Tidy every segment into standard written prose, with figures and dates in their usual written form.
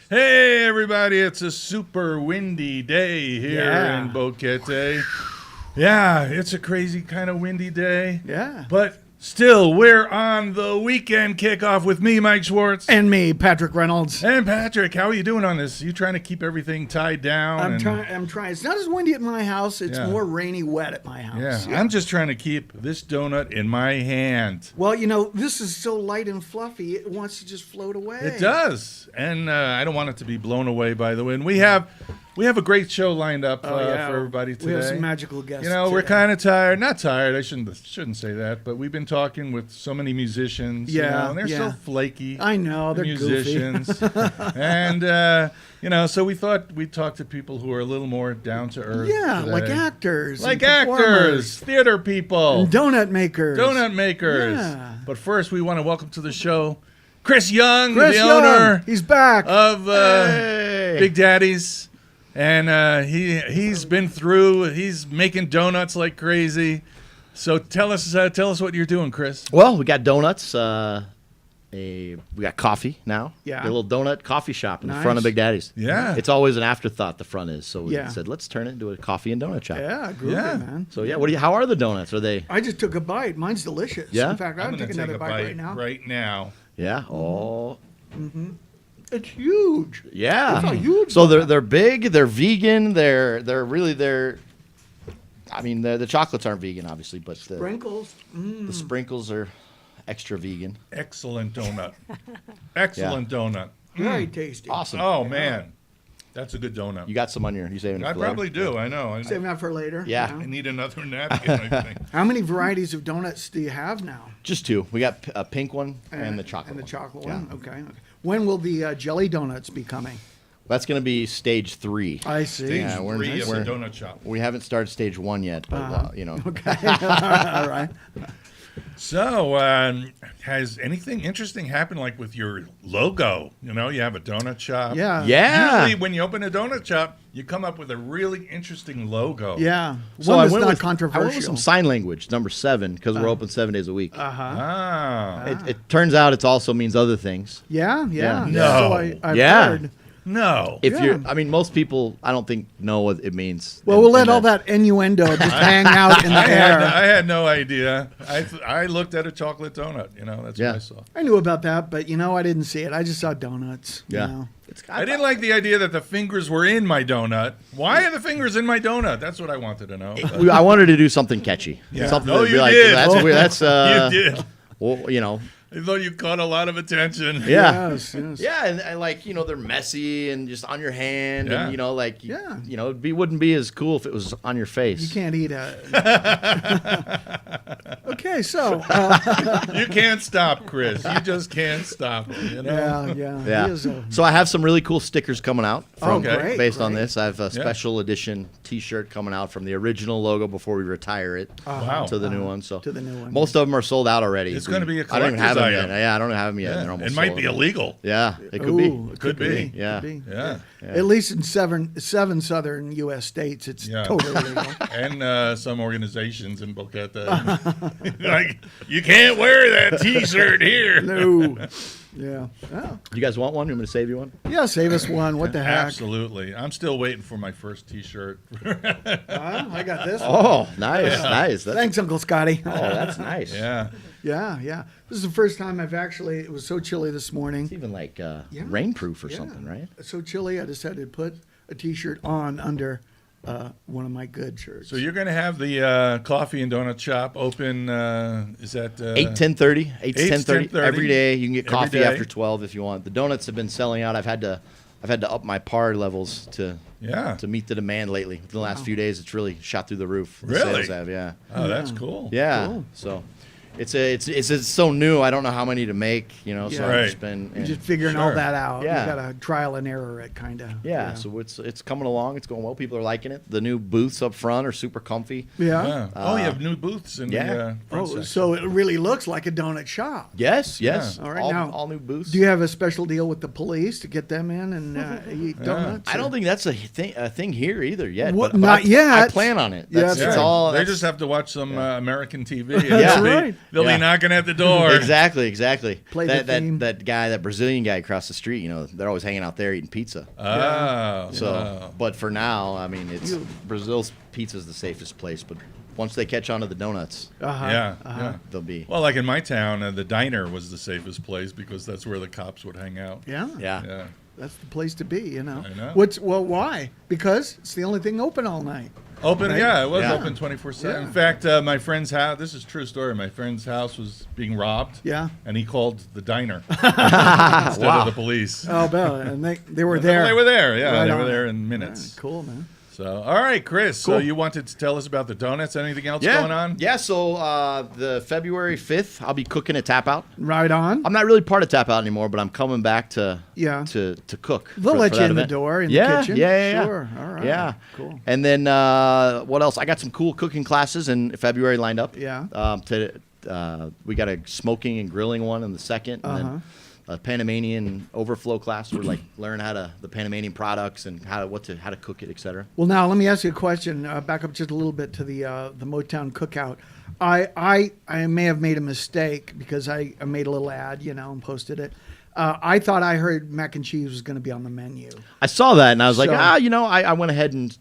Hey, everybody, it's a super windy day here in Boquete. Yeah, it's a crazy kind of windy day. Yeah. But still, we're on the weekend kickoff with me, Mike Schwartz. And me, Patrick Reynolds. And Patrick, how are you doing on this? You trying to keep everything tied down? I'm trying. It's not as windy at my house. It's more rainy, wet at my house. Yeah, I'm just trying to keep this donut in my hand. Well, you know, this is so light and fluffy, it wants to just float away. It does. And I don't want it to be blown away by the wind. We have a great show lined up for everybody today. We have some magical guests. You know, we're kind of tired. Not tired. I shouldn't say that. But we've been talking with so many musicians. Yeah, you know, and they're so flaky. I know. They're musicians. And, you know, so we thought we'd talk to people who are a little more down to earth. Yeah, today. like actors. Like and actors, theater people. And donut makers. Donut makers. Yeah. But first, we want to welcome to the show Chris Young, Chris the Young. owner He's back. of Big Daddy's. And he's been through. He's making donuts like crazy. So tell us what you're doing, Chris. Well, we got donuts. We got coffee now. Yeah. Got a little donut coffee shop in the Nice. front of Big Daddy's. Yeah. It's always an afterthought. The front is, so we Yeah. said let's turn it into a coffee and donut shop. Yeah, groovy, Yeah. man. So yeah, how are the donuts? Are they? I just took a bite. Mine's delicious. Yeah? In fact, I'm gonna going to take another bite right now. Right now. Yeah. Oh. It's huge. Yeah. It's a huge So donut. they're big. They're vegan. They're really. I mean, the chocolates aren't vegan, obviously, but Sprinkles. the sprinkles are extra vegan. Excellent donut. Excellent donut. Very tasty. Awesome. Oh man, that's a good donut. You got some on your. You saving it I for later? probably do. I know. Save that for later. Yeah. I need another napkin. I think. How many varieties of donuts do you have now? Just two. We got a pink one and the chocolate. And the one. chocolate Yeah. one? Okay. When will the jelly donuts be coming? That's going to be stage 3. I see. Stage Yeah, we're- 3 of the we're- donut shop. We haven't started stage 1 yet, but you know. Okay. All right. So, has anything interesting happened, like with your logo? You know, you have a donut shop. Yeah. Yeah. Usually, when you open a donut shop, you come up with a really interesting logo. Yeah. So One I that's went not with controversial. I went with some sign language, number 7, because we're open 7 days a week. Ah. It turns out it also means other things. Yeah. Yeah. No. So I've Yeah. heard. No. If Yeah. you're, I mean, most people, I don't think know what it means. Well, we'll let all that innuendo just hang out in the I air. had no idea. I looked at a chocolate donut. You know, that's Yeah. what I saw. I knew about that, but you know, I didn't see it. I just saw donuts. Yeah. You know? I didn't like the idea that the fingers were in my donut. Why are the fingers in my donut? That's what I wanted to know. I wanted to do something catchy. Yeah. Something Oh, that'd be you like, did. that's weird. That's You did. well, you know. I thought you caught a lot of attention. Yeah. Yes, yes. Yeah, and like, you know, they're messy and just on your hand, Yeah. and you know, like, Yeah. you know, wouldn't be as cool if it was on your face. You can't eat a. Okay, so. You can't stop, Chris. You just can't stop. You know? Yeah. Yeah. He is a- So I have some really cool stickers coming out from Okay. great, based on great. this. I have a special edition T-shirt coming out from the original logo before we retire it Wow. to the new one. So To the new one. most of them are sold out already. It's gonna be a I don't even have them collector's yet. item. Yeah, I don't have them yet. Yeah. They're almost It might sold be out. illegal. Yeah, it could Ooh, be. it Could be. Yeah. Could be. Yeah. At least in seven southern U.S. states, it's Yeah. totally legal. And some organizations in Boquete. Like, you can't wear that T-shirt here. No. Yeah. Oh. You guys want one? You want me to save you one? Yeah, save us one. What the heck? Absolutely. I'm still waiting for my first T-shirt. I got this one. Oh, nice, nice. That's, Thanks, Uncle Scotty. Oh, that's nice. Yeah. Yeah. This is the first time I've actually, it was so chilly this morning. It's even like rainproof or something, right? It's so chilly, I decided to put a T-shirt on under one of my good shirts. So you're going to have the coffee and donut shop open, is that? 8:10:30. 8 to 10:30 10:30. every day. You can get Every coffee day. after 12 if you want. The donuts have been selling out. I've had to up my par levels to meet the demand lately. The last few days, it's really shot through the roof. The Really? sales have, yeah. Oh, that's cool. Yeah. Cool. So it's so new. I don't know how many to make, you know. So Yeah. I've Right. just been You're just figuring all Sure. that out. Yeah. You got to trial and error it, kind of. yeah. So it's coming along. It's going well. People are liking it. The new booths up front are super comfy. Yeah. Yeah. Oh, you have new booths in yeah. the front Oh, section. so it really looks like a donut shop. Yes. Yeah. All right, now, all new booths. Do you have a special deal with the police to get them in and eat donuts? I don't think that's a thing here either yet. What- but not I yet. plan on it. Yeah, That's that's it's right. all. They that's- just have to watch some American TV. That's Yeah. right. They'll be knocking at the door. Exactly. Play the theme. That guy, that Brazilian guy across the street, you know, they're always hanging out there eating pizza. Oh. So, but for now, I mean, Brazil's pizza's the safest place, but once they catch on to the donuts, they'll be. Well, like in my town, the diner was the safest place because that's where the cops would hang out. Yeah. That's the place to be, you know. I know. Why? Because it's the only thing open all night. Open, right? It was open 24/7. Yeah. In fact, my friend's house, this is a true story, my friend's house was being robbed. Yeah. And he called the diner instead of the police. Oh, Bella, and they were there. They were there, yeah. Right They on. were there in minutes. Yeah, cool, man. So, all right, Chris. Cool. So you wanted to tell us about the donuts. Anything else going on? Yeah, so the February 5th, I'll be cooking at Tap Out. Right on. I'm not really part of Tap Out anymore, but I'm coming back to cook. They'll for let you that in the event. door in the kitchen. Yeah. Sure. All right. Yeah. Cool. And then what else? I got some cool cooking classes in February lined up. Yeah. We got a smoking and grilling one in the second, and then a Panamanian overflow class where like learn the Panamanian products and how to cook it, etc. Well, now let me ask you a question. Back up just a little bit to the Motown Cookout. I may have made a mistake because I made a little ad, and posted it. I thought I heard mac and cheese was going to be on the menu. I saw that and I was like, So- I went ahead and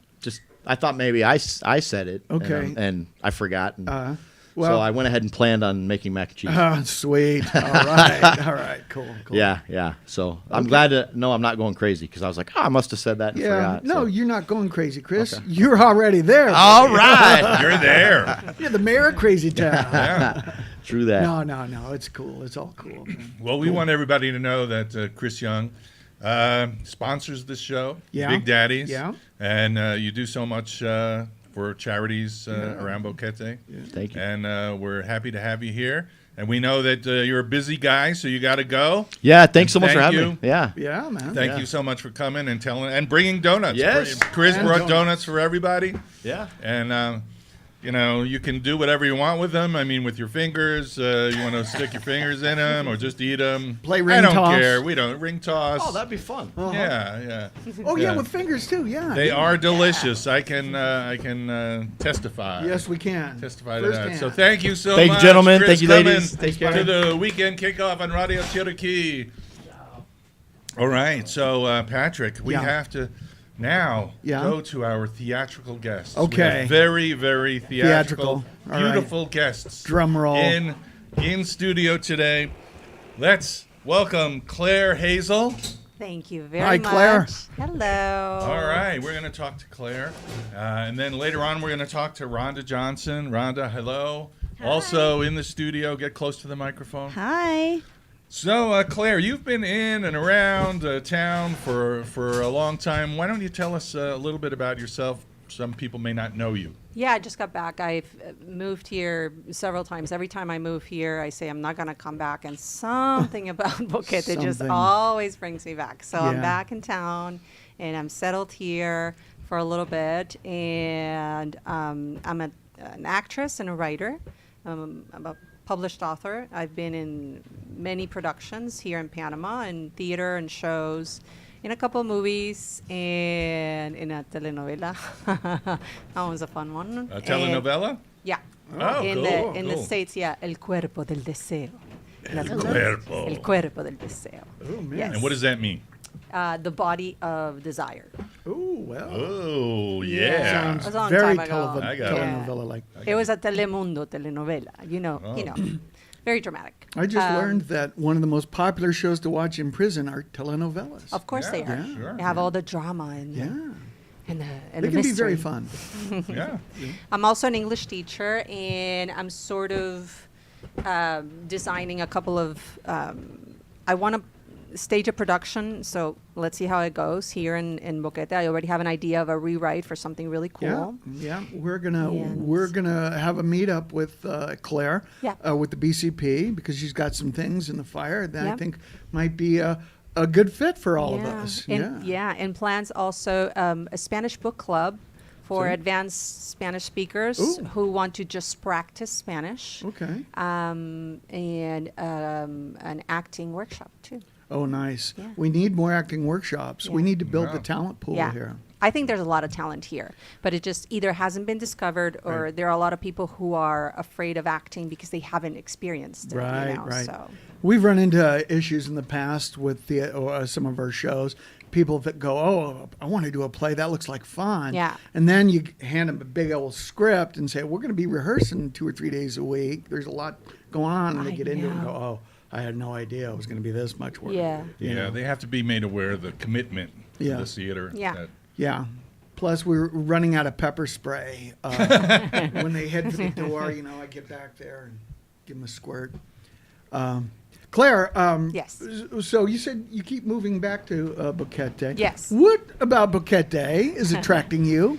I thought maybe I said it. Okay. And I forgot. And Well- so I went ahead and planned on making mac and cheese. Sweet. All right. Cool. Yeah. So I'm glad to know I'm not going crazy because I was like, I must have said that and Yeah. forgot. No, so. you're not going crazy, Chris. You're already there. All right. You're there. You're the mayor of Crazy Town. Yeah. True that. No. It's cool. It's all cool. Man. Well, we want everybody to know that Chris Young sponsors this show, Yeah. Big Daddies. Yeah. And you do so much for charities around Boquete. Thank you. And we're happy to have you here. And we know that you're a busy guy, so you got to go. Yeah, thanks so much for Thank having you. me. Yeah. Yeah, man. Thank you so much for coming and bringing donuts. Yes. Chris And brought donuts. donuts for everybody. Yeah. And, you can do whatever you want with them. I mean, with your fingers, you want to stick your fingers in them or just eat them. Play ring I don't toss. care. We don't. Ring toss. Oh, that'd be fun. Yeah. Oh, yeah, with fingers too. Yeah. They are delicious. I can testify. Yes, we can. Testify to that. Firsthand. So thank you so Thank you, much. gentlemen. Chris, Thank you, coming ladies. Take care. To the weekend kickoff on Radio Cherokee. All right. So, Patrick, we Yeah. have to now Yeah. go to our theatrical guests. Okay. We have very, very theatrical, All right. beautiful guests. Drum roll. In studio today. Let's welcome Claire Hazel. Thank you very Hi, much. Claire. Hello. All right, we're going to talk to Claire. And then later on, we're going to talk to Rhonda Johnson. Rhonda, hello. Hi. Also in the studio, get close to the microphone. Hi. So, Claire, you've been in and around town for a long time. Why don't you tell us a little bit about yourself? Some people may not know you. Yeah, I just got back. I've moved here several times. Every time I move here, I say I'm not going to come back. And something about Boquete just Something. always brings me back. So I'm Yeah. back in town, and I'm settled here for a little bit. And I'm an actress and a writer. I'm a published author. I've been in many productions here in Panama, in theater and shows, in a couple of movies, and in a telenovela. That was a fun one. A telenovela? Yeah. Oh, in cool, the cool. States, yeah. El cuerpo del deseo. That's El what it is. cuerpo. El cuerpo del deseo. Oh, man. Yes. And what does that mean? The body of desire. Oh, well. Oh, Yeah. yeah. Sounds It was a long very time ago. I got it. telenovela-like. It was a Telemundo telenovela. You know, very dramatic. I just learned that one of the most popular shows to watch in prison are telenovelas. Of course they are. Yeah, sure. They have all the drama and Yeah. and the and They the can be very mystery. fun. Yeah. I'm also an English teacher, and I'm sort of designing a couple of. I want to stage a production, so let's see how it goes here in Boquete. I already have an idea of a rewrite for something really cool. Yeah. We're And- gonna have a meetup with Claire. Yeah. With the BCP because she's got some things in the fire that I Yeah. think might be a good fit for all of us. And, and plans also a Spanish book club for advanced Spanish speakers Ooh. who want to just practice Spanish. Okay. And an acting workshop too. Oh, nice. Yeah. We need more acting workshops. We need to build Yeah. the talent pool Yeah. here. I think there's a lot of talent here, but it just either hasn't been discovered or there are a lot of people who are afraid of acting because they haven't experienced it. Right, You know, right. So. We've run into issues in the past with some of our shows. People that go, oh, I want to do a play. That looks like fun. Yeah. And then you hand them a big old script and say, we're going to be rehearsing 2 or 3 days a week. There's a lot going on. And they I get into it and go, know. oh, I had no idea it was going to be this much work. Yeah. You Yeah, know? they have to be made aware of the commitment to Yeah. the theater. Yeah. that- Yeah. Plus, we're running out of pepper spray. When they head for the door, I get back there and give them a squirt. Claire, Yes. so you said you keep moving back to Boquete. Yes. What about Boquete is attracting you?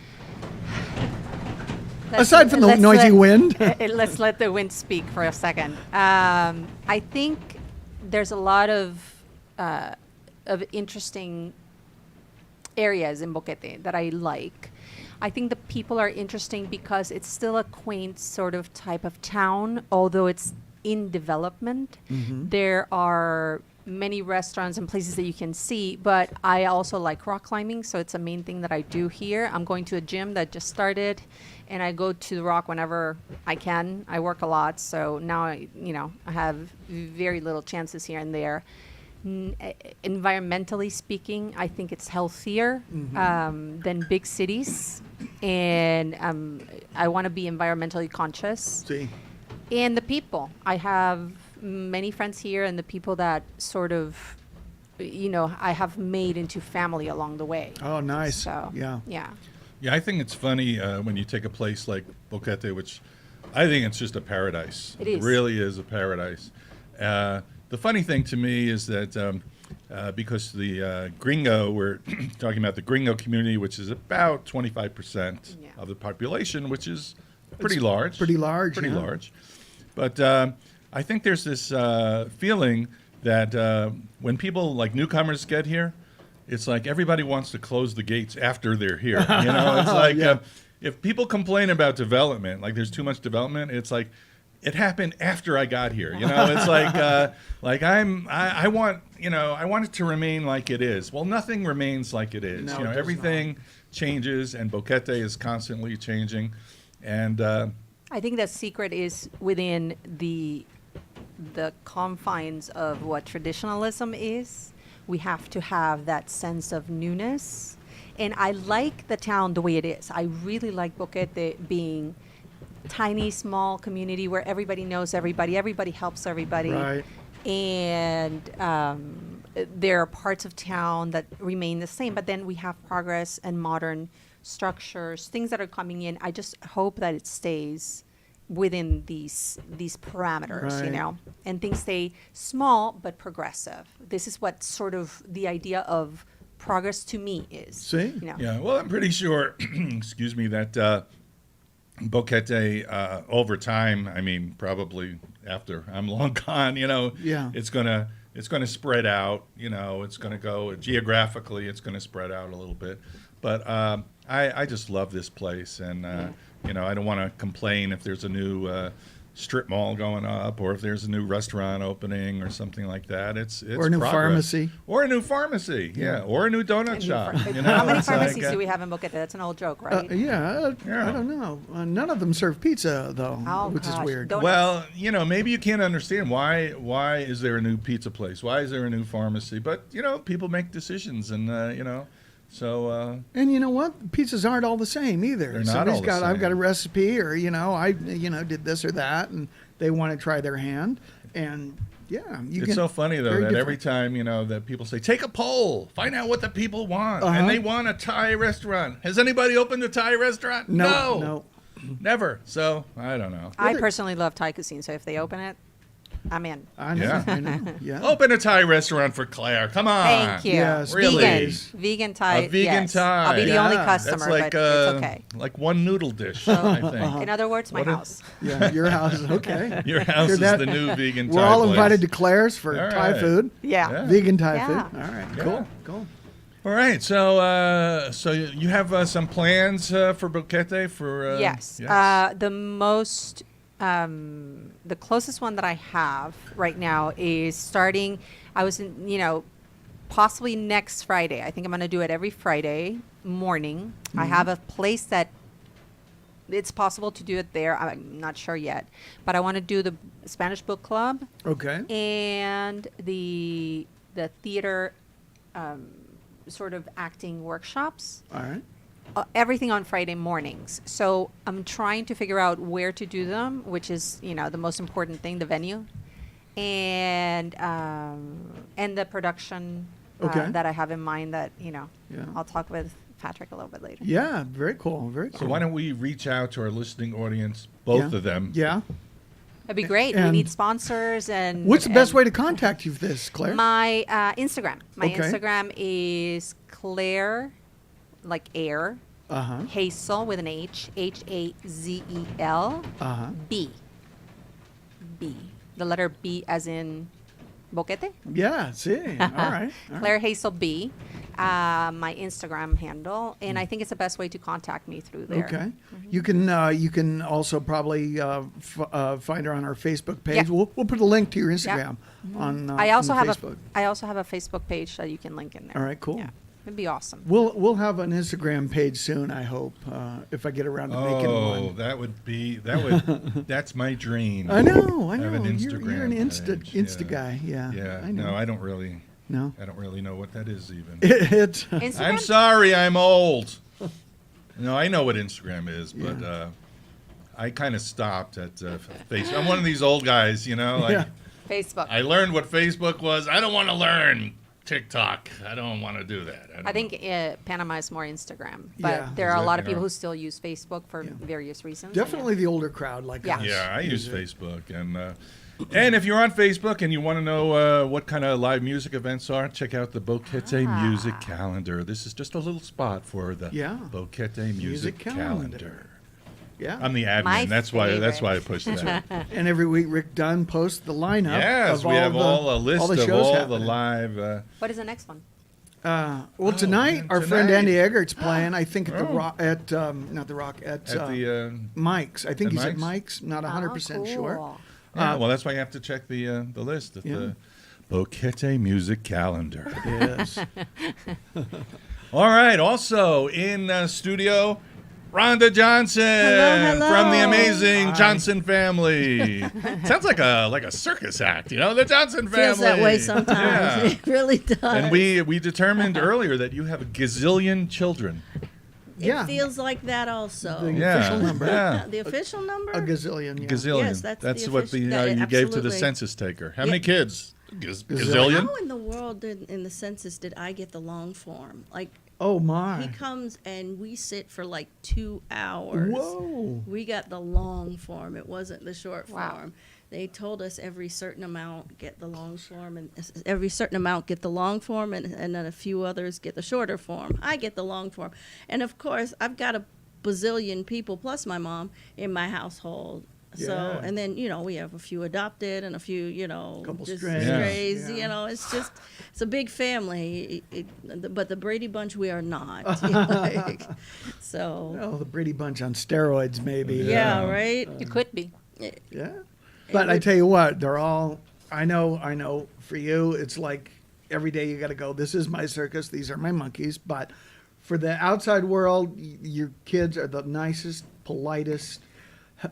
Let's- Aside from the let's noisy wind. Let's let the wind speak for a second. I think there's a lot of interesting areas in Boquete that I like. I think the people are interesting because it's still a quaint sort of type of town, although it's in development. There are many restaurants and places that you can see, but I also like rock climbing, so it's a main thing that I do here. I'm going to a gym that just started, and I go to the rock whenever I can. I work a lot, so now I have very little chances here and there. Environmentally speaking, I think it's healthier than big cities, and I want to be environmentally conscious. See, And the people. I have many friends here, and the people that sort of, I have made into family along the way. oh, nice. So, Yeah. Yeah. Yeah, I think it's funny when you take a place like Boquete, which I think it's just a paradise. It is. It really is a paradise. The funny thing to me is that because the gringo, we're talking about the gringo community, which is about 25% Yeah. of the population, which is pretty large. pretty large, Pretty yeah. large. But I think there's this feeling that when people like newcomers get here, it's like everybody wants to close the gates after they're here. It's like Yeah. if people complain about development, like there's too much development, it's like it happened after I got here. It's like I want I want it to remain like it is. Well, nothing remains like it is. No, it does Everything changes, and Boquete is constantly changing, and. I think the secret is within the confines of what traditionalism is. We have to have that sense of newness. And I like the town the way it is. I really like Boquete being tiny, small community where everybody knows everybody, everybody helps everybody. Right. And there are parts of town that remain the same, but then we have progress and modern structures, things that are coming in. I just hope that it stays within these parameters, Right. and things stay small but progressive. This is what sort of the idea of progress to me is. See? Yeah, well, I'm pretty sure, excuse me, that Boquete, over time, I mean, probably after I'm long gone, Yeah. it's gonna spread out. It's gonna go geographically, it's gonna spread out a little bit. But I just love this place, and I don't want to complain if there's a new strip mall going up, or if there's a new restaurant opening, or something like that. It's Or a new progress. pharmacy. Or a new pharmacy, yeah, or a new donut shop. How many It's like, pharmacies do we have in Boquete? That's an old joke, right? Yeah, Yeah. I don't know. None of them serve pizza, though, Oh, which is gosh. weird. Don't- Well, maybe you can't understand why is there a new pizza place? Why is there a new pharmacy? But people make decisions, and so And you know what? Pizzas aren't all the same either. They're not Somebody's all the got, I've same. got a recipe, or I did this or that, and they want to try their hand, and yeah, you it's can. so funny though very that every different. time that people say take a poll, find out what the people want, Uh-huh. and they want a Thai restaurant. Has anybody opened a Thai restaurant? No. Never. So I don't know. I personally love Thai cuisine, so if they open it, I'm in. I know. Yeah. I know. Yeah. Open a Thai restaurant for Claire. Come on. Thank you. Yes, Really? Vegan Thai. A vegan yes. Thai. I'll be the only Yeah. customer, That's like but it's okay. like one noodle dish, I think. In other words, my What a- house. Yeah, your house is okay. Your house Hear is that? the new vegan Thai We're all place. invited to Claire's for All Thai right. food. Yeah. Yeah. Vegan Thai Yeah. food. All right. Yeah. Cool. All right, so you have some plans for Boquete for Yes. The closest one that I have right now is starting. I was in, possibly next Friday. I think I'm going to do it every Friday morning. I have a place that it's possible to do it there. I'm not sure yet, but I want to do the Spanish book club Okay. and the theater sort of acting workshops. All right. Everything on Friday mornings. So I'm trying to figure out where to do them, which is, the most important thing, the venue, and the production Okay. that I have in mind. That Yeah. I'll talk with Patrick a little bit later. Yeah. Very cool. Very cool. So why don't we reach out to our listening audience, both Yeah. of them? Yeah. That'd be great. We And need sponsors and. What's the best and way to contact you for this, Claire? My Instagram. My Okay. Instagram is Claire, like air, Uh-huh. Hazel with an H, Hazel, Uh-huh. B. The letter B as in Boquete. Yeah. See. All right. All Claire Hazel B. My Instagram handle, and I think it's the best way to contact me through there. Okay. You can also probably find her on our Facebook page. Yeah. We'll put a link to your Instagram on. I also on have Facebook. I also have a Facebook page that you can link in there. All right, cool. Yeah, it'd be awesome. We'll have an Instagram page soon. I hope if I get around to making Oh, one. that's my dream. I know. Have an You're Instagram an Insta page, guy. Yeah. Yeah. I know. No, I don't really No. know what that is even. It's Instagram. I'm sorry, I'm old. No, I know what Instagram is, but I kind of stopped at Facebook. I'm one of these old guys, like Yeah. Facebook. I learned what Facebook was. I don't want to learn TikTok. I don't want to do that. I think Panama is more Instagram, but Yeah. there are a lot of Yeah. people who still use Facebook for Yeah. various reasons. definitely the older crowd like Yeah. us. Yeah, I use it. Facebook, and if you're on Facebook and you want to know what kind of live music events are, check out the Boquete Music Calendar. This is just a little spot for the Yeah. Boquete Music Calendar. Calendar. Yeah. I'm the admin. My That's why I pushed that. And every week Rick Dunn posts the lineup. Yes, of we have the, a list all the of shows all happening. the live. What is the next one? Well, tonight man, our friend tonight. Andy Eggert's playing. I think at the Oh. Rock at not the Rock at, At the Mike's. I think at he's at Mike's? Mike's. Not 100% Oh, sure. cool. well, that's why you have to check the list at Yeah. the Boquete Music Calendar. Yes. All right. Also in studio, Rhonda Johnson Hello. from the amazing Johnson family. Sounds like a circus act, the Johnson family. Feels that way sometimes. Yeah. It really does. And we determined earlier that you have a gazillion children. Yeah. It feels like that also. The Yeah. official number. Yeah. The official number? A gazillion. Yeah. Gazillion. Yes, that's the what official- you gave to the absolutely. census taker. How Yeah. many kids? Gazillion? How in the world in the census did I get the long form? Like, Oh my. he comes and we sit for like 2 hours. Whoa. We got the long form. It wasn't the short Wow. form. They told us every certain amount get the long form, and every certain amount get the long form, and then a few others get the shorter form. I get the long form. And of course, I've got a bazillion people plus my mom in my household. So, Yeah. and then, we have a few adopted and a few, Couple just strays. strays, Yeah. it's a big family. But the Brady Bunch, we are not. So, Oh, the Brady Bunch on steroids, maybe. yeah, right? You could be. Yeah. But I tell you what, they're all. I know. For you, it's like every day you got to go. This is my circus. These are my monkeys. But for the outside world, your kids are the nicest, politest,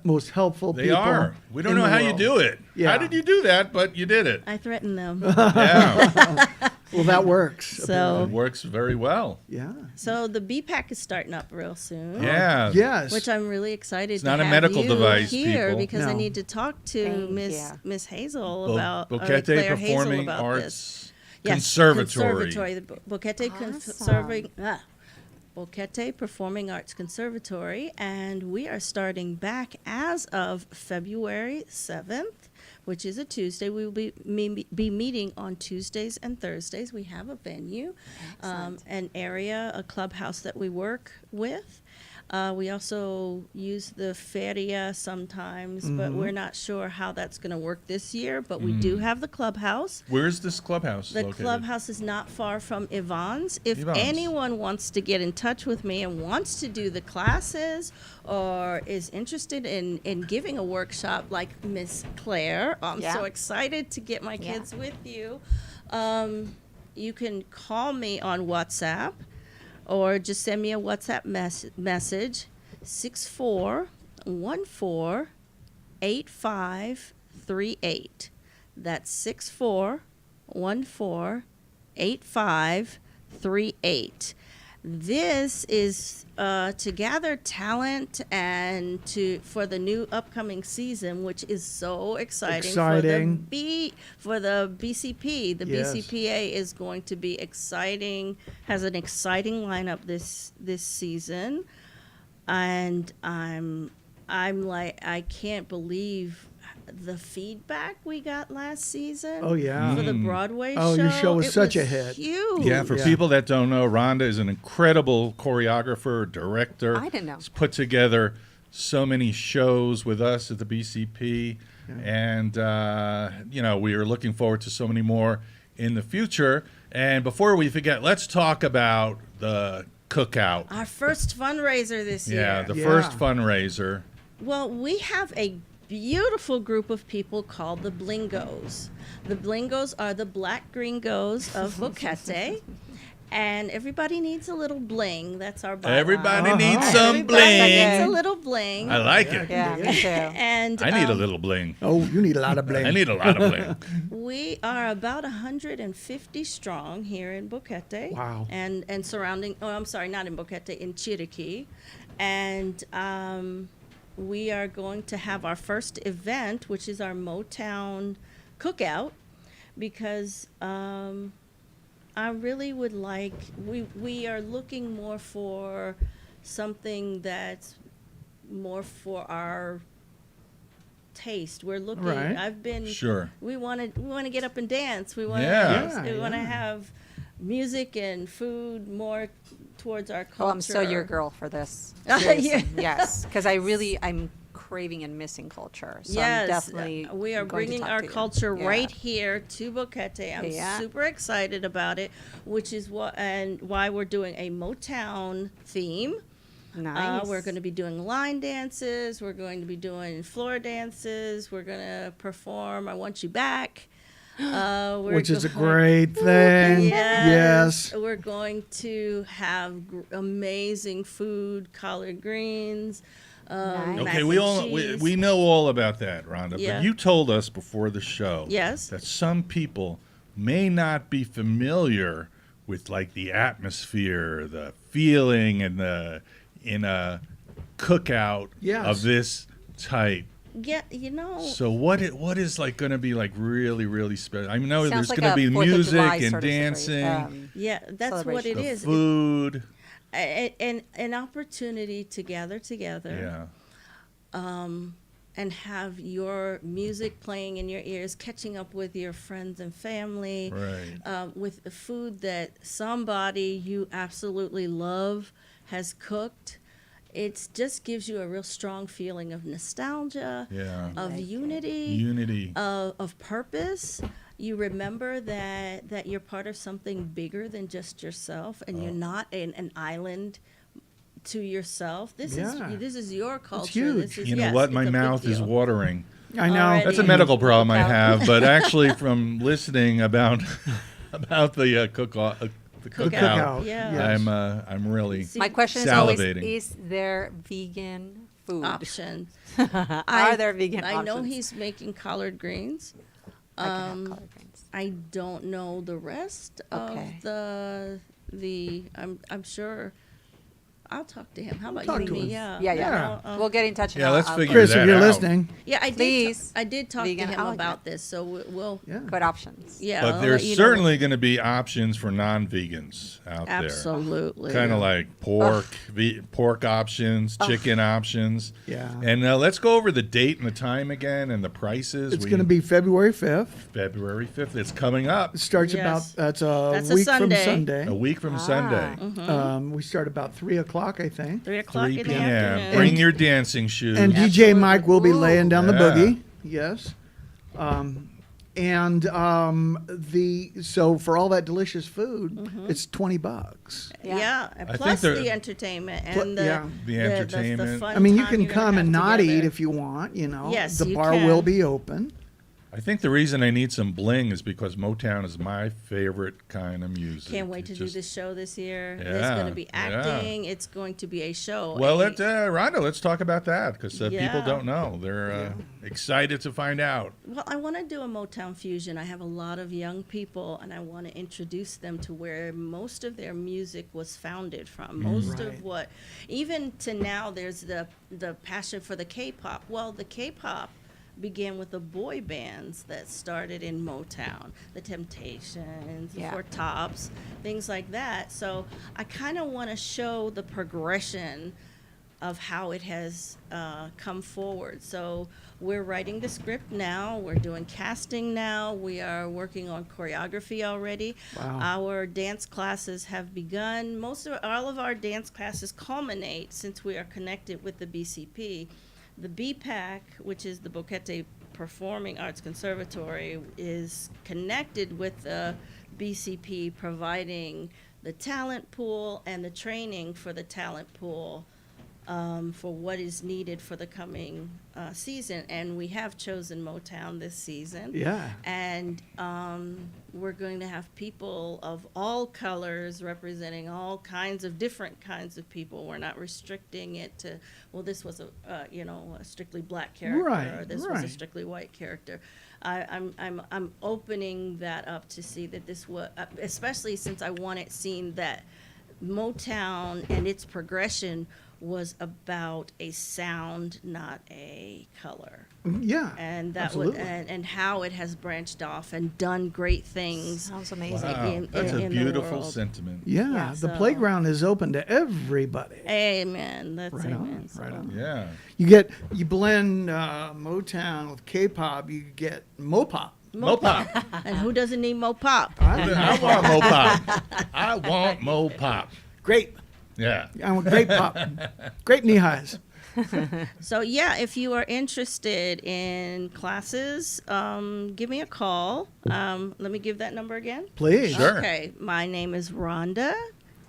most helpful They people. are. We don't in know the how you world. do it. Yeah. How did you do that? But you did it. I threaten them. Yeah. Well, that works. So- It works very well. Yeah. So the BPAC is starting up real soon. Yeah. Yes. Which I'm really excited to not a have medical you device, here people. because I No. need to talk to Thank Miss Hazel Bo- about Boquete Claire Hazel Performing about Arts this. Yes, Conservatory. The Boquete Awesome. Boquete Performing Arts Conservatory, and we are starting back as of February 7th, which is a Tuesday. We will be meeting on Tuesdays and Thursdays. We have a venue, an area, a clubhouse that we work with. We also use the feria sometimes, but we're not sure how that's going to work this year. But we do have the clubhouse. Where's this clubhouse The located? clubhouse is not far from Yvonne's. If Yvonne's. anyone wants to get in touch with me and wants to do the classes or is interested in giving a workshop like Miss Claire, I'm Yeah. so excited to get my Yeah. kids with you. you can call me on WhatsApp or just send me a WhatsApp message, 6414-8538. That's 6414-8538. This is to gather talent and for the new upcoming season, which is so exciting. Exciting. For the BCP. The Yes. BCPA is going to be exciting. Has an exciting lineup this season, and I'm like, I can't believe the feedback we got last season. Oh, yeah. For the Broadway show. Oh, your show was It such a hit. Huge. Yeah, for Yeah. people that don't know, Rhonda is an incredible choreographer, director. I didn't know. She's put together so many shows with us at the BCP. And, we are looking forward to so many more in the future. And before we forget, let's talk about the cookout. Our first fundraiser this year. Yeah, the Yeah. first fundraiser. Well, we have a beautiful group of people called the Blingos. The Blingos are the black gringos of Boquete. And everybody needs a little bling. That's our bylaw. Everybody needs some Everybody needs a bling. little bling. I like it. Yeah, me too. And I need a little bling. Oh, you need a lot of blame. I need a lot of bling. we are about 150 strong here in Boquete. Wow. And surrounding, oh, I'm sorry, not in Boquete, in Chiriquí. And we are going to have our first event, which is our Motown cookout, because I really would like, we are looking more for something that's more for our taste. We're looking, Right. I've been, Sure. we want to get up and dance. We want to Yeah. we want to Yeah. have music and food more towards our culture. Oh, I'm so your girl for this. Yeah. Seriously. Yes, because I'm craving and missing culture. So I'm Yes, definitely we are going to bringing talk our to you. culture Yeah. right here to Boquete. I'm Yeah. super excited about it, which is why we're doing a Motown theme. Nice. We're going to be doing line dances. We're going to be doing floor dances. We're going to perform "I Want You Back," Which is a great thing. Yes. We're going to have amazing food, collard greens. Nice. mac Okay, and we cheese. know all about that, Rhonda. Yeah. But you told us before the show Yes. that some people may not be familiar with like the atmosphere, the feeling, and in a cookout Yes. of this type. Yeah, you know. So what is like going to be like really really special? I know Sounds there's like going to a be 4th of music July and sort of dancing, Yeah, that's what it the is. food. An opportunity to gather together. Yeah. And have your music playing in your ears, catching up with your friends and family, Right. with the food that somebody you absolutely love has cooked. It just gives you a real strong feeling of nostalgia, Yeah. of Like it. unity, Unity. of purpose. You remember that you're part of something bigger than just yourself, and you're not an island to yourself. This Yeah. is your culture. huge. This is, You know yes, what? it's My a big mouth is deal. watering. I know. Already. That's a medical problem I Cookout. have, but actually, from listening about the cookout, Cookout, Yeah. yes. I'm really See, My question is always: Salivating. is there vegan food? option. Are there vegan I know options? he's making collard greens. I can have collard greens. I don't know the rest Okay. of the. I'm sure. I'll talk to him. How about Talk you, to Amy? him. Yeah. Yeah. We'll get in touch. and Yeah, I'll- let's I'll figure Chris, that if you're out. listening, Yeah, Please. I did talk Vegan, to him I like about that. this, so we'll. yeah. Good options. Yeah. But I'll there's let you know. certainly going to be options for non-vegans out Absolutely. there. Kind of like pork options, chicken options. Yeah. And let's go over the date and the time again and the prices. It's going to be February 5th. February 5th. It's coming up. It starts Yes. that's That's a week from Sunday. Sunday. A week from Sunday. We start about 3 o'clock, I think. 3 o'clock 3 in the p.m. afternoon. Bring your dancing shoes. And DJ Absolutely. Mike will be laying down the Yeah. boogie. Yes. So for all that delicious food, it's $20. Yeah. And I think plus they're- the entertainment Pl- and the, yeah. The entertainment. fun I mean, you time can you're gonna come have and not together. eat if you want. Yes, the you bar can. will be open. I think the reason I need some bling is because Motown is my favorite kind of music. Can't wait It to just- do this show this year. There's Yeah, going to be yeah. acting. It's going to be a show. Well, a- Rhonda, let's talk about that because people Yeah. don't know. They're excited to find out. Well, I want to do a Motown fusion. I have a lot of young people, and I want to introduce them to where most of their music was founded from. Most Right. of what, even to now, there's the passion for the K-pop. Well, the K-pop began with the boy bands that started in Motown, the Temptations, the Yeah. Four Tops, things like that. So I kind of want to show the progression of how it has come forward. So we're writing the script now. We're doing casting now. We are working on choreography already. Wow. Our dance classes have begun. All of our dance classes culminate since we are connected with the BCP. The BPAC, which is the Boquete Performing Arts Conservatory, is connected with the BCP, providing the talent pool and the training for the talent pool for what is needed for the coming season. And we have chosen Motown this season. Yeah. And we're going to have people of all colors representing all kinds of different kinds of people. We're not restricting it to, well, this was a strictly black character, Right, or this was right. a strictly white character. I'm opening that up to see that this was, especially since I want it seen that Motown and its progression was about a sound, not a color. Yeah. And that absolutely. would and how it has branched off and done great things. Sounds amazing. Wow, in- that's a in the beautiful world. sentiment. Yeah, Yeah, the so- playground is open to everybody. Amen. That's Right amen. on, So, right on. Yeah. You blend Motown with K-pop, you get Mopop. Mopop. And who doesn't need more pop? I want Mopop. I want Mopop. Great. Yeah. I want great pop. Great knee highs. So yeah, if you are interested in classes, give me a call. Let me give that number again. Please. Sure. Okay, my name is Rhonda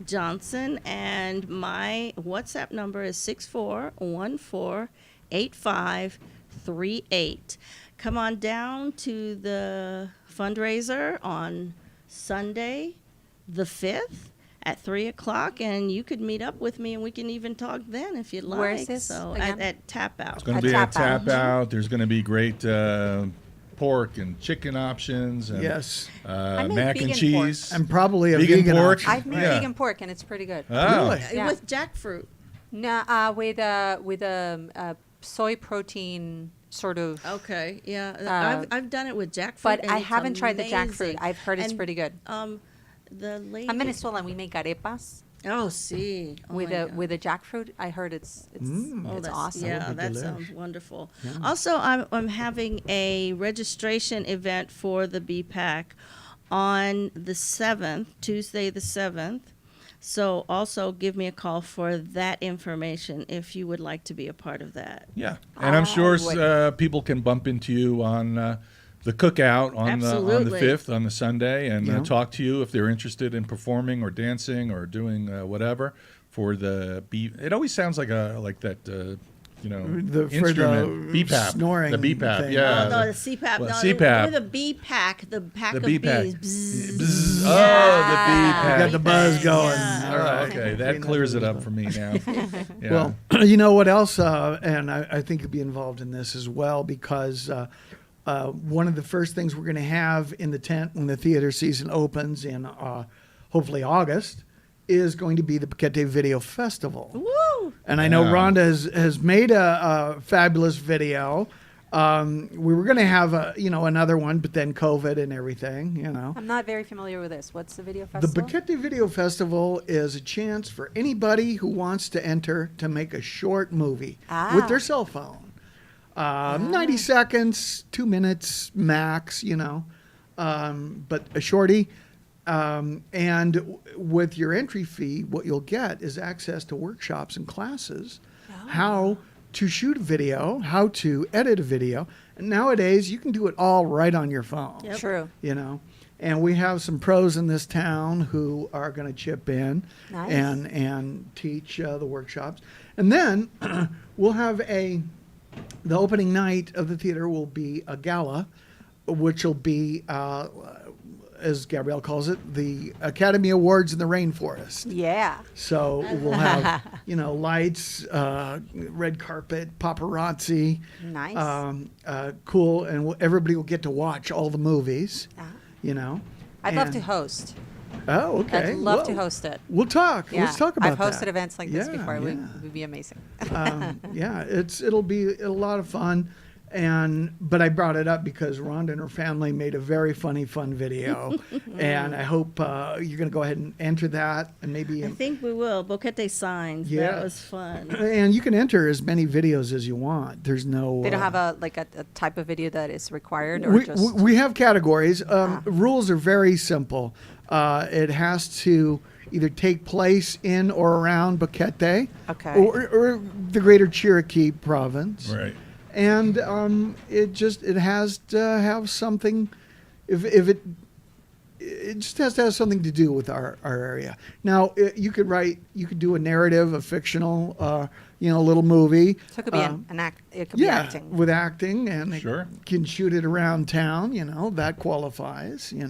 Johnson, and my WhatsApp number is 64148538. Come on down to the fundraiser on Sunday, the 5th. At 3:00, and you could meet up with me, and we can even talk then if you'd like. Where is this So again? at Tap Out. It's going A to be a tap out. tap out. There's going to be great pork and chicken options. And, Yes. I make mac and vegan pork. cheese. And probably a Vegan vegan pork. option. I've made Yeah. vegan pork and it's pretty good. Oh. Really? Yeah. With jackfruit. No, with a soy protein sort of. Okay, yeah, I've done it with jackfruit. But and I it's haven't tried the jackfruit. amazing. I've heard it's And, pretty good. The lady. I'm Venezuelan. We make arepas Oh, see. Oh with my a God. with a jackfruit. I heard it's Oh, it's that's awesome. Yeah, That would be that delish. sounds wonderful. Also, I'm having a registration event for the BPAC on the 7th, Tuesday the 7th. So also give me a call for that information if you would like to be a part of that. Yeah. And I'm I sure would. people can bump into you on the cookout on the Absolutely. 5th, on the Sunday, and Yeah. talk to you if they're interested in performing or dancing or doing whatever for the beep. It always sounds like that, for instrument. the BPAP. snoring The BPAP, thing. yeah. Oh, no, the CPAP. well, no, CPAP. The BPAC, the pack The of BPAC. bees. Bzzz. Bzzz. Yeah. Oh, the BPAC. You got the buzz going. Yeah. All right, okay. That Green clears it Lantern up for me now. Yeah. Well, you know what else? And I think you'll be involved in this as well because one of the first things we're going to have in the tent when the theater season opens in hopefully August is going to be the Boquete Video Festival. Woo! And I know Yeah. Rhonda has made a fabulous video. We were going to have another one, but then COVID and everything, I'm not very familiar with this. What's the video The festival? Boquete Video Festival is a chance for anybody who wants to enter to make a short movie with their cell phone. 90 seconds, 2 minutes max, but a shorty. And with your entry fee, what you'll get is access to workshops and classes, how to shoot a video, how to edit a video. And nowadays, you can do it all right on your phone. Yep. True. And we have some pros in this town who are going to chip in Nice. and teach the workshops. And then we'll have the opening night of the theater will be a gala which will be, as Gabrielle calls it, the Academy Awards in the Rainforest. Yeah. So we'll have, lights, red carpet, paparazzi. Nice. Cool. And everybody will get to watch all the movies, I'd love to and- host. Oh, okay. I'd love to Well, host it. We'll talk. Yeah. Let's talk about I've hosted that. events like this Yeah, before. It yeah. would be amazing. Yeah, it'll be a lot of fun. But I brought it up because Rhonda and her family made a very fun video, and I hope you're going to go ahead and enter that, and maybe. I think we will. Boquete signs. Yeah. That was fun. And you can enter as many videos as you want. There's no. They don't have a type of video that is required, or just. We have categories. Rules are very simple. It has to either take place in or around Boquete, Okay. or the Greater Cherokee Province. Right. And it has to have something. If it just has to have something to do with our area. Now you could do a narrative, a fictional, little movie. So it could be an act. It could be Yeah, acting. with acting, and Sure. it can shoot it around town. That qualifies. It